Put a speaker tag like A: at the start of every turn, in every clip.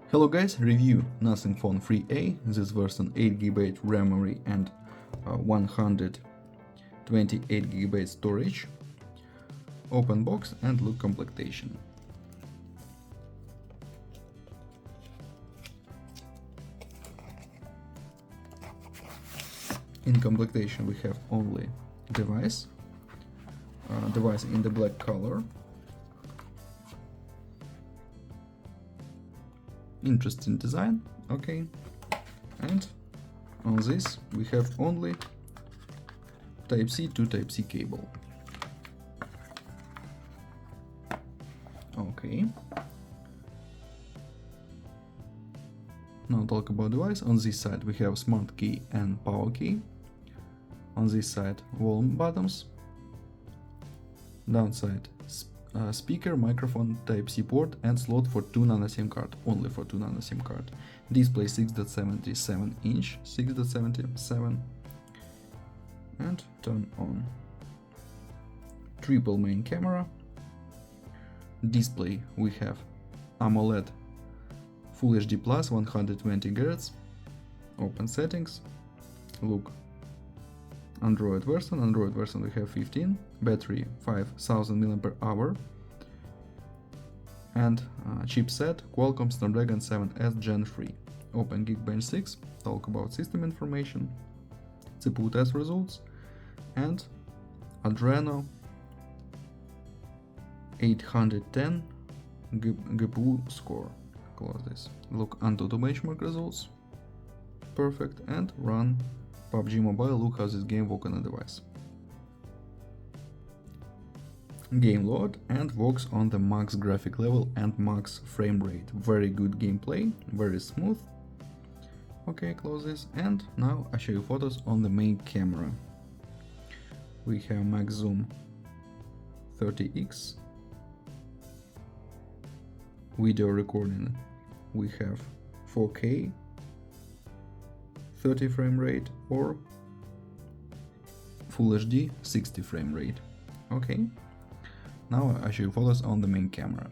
A: Hello guys, review Nothing Phone 3A. This version 8GB RAM memory and 128GB storage. Open box and look complementation. In complementation we have only device in the black color. Interesting design, okay. And on this we have only Type-C to Type-C cable. Okay. Now talk about device. On this side we have smart key and power key. On this side volume buttons. Downside speaker, microphone, Type-C port and slot for 2 nano SIM card, only for 2 nano SIM card. Display 6.77 inch, 6.77, and turn on. Triple main camera. Display we have AMOLED Full HD Plus 120 Hz. Open settings. Look. Android version we have 15, battery 5000 mAh, and chipset Qualcomm Snapdragon 7S Gen 3. Open Geekbench 6, talk about system information, CPU test results, and Adreno 810 GPU score. Close this. Look AnTuTu benchmark results. Perfect. And run PUBG Mobile. Look how this game works on a device. Game load and works on the max graphic level and max frame rate. Very good gameplay, very smooth. Okay, close this. And now I show you photos on the main camera. We have max zoom 30x. Video recording we have 4K 30 frame rate or Full HD 60 frame rate. Okay, now I show you photos on the main camera.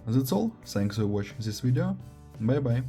A: That's all, thanks for watching this video, bye bye.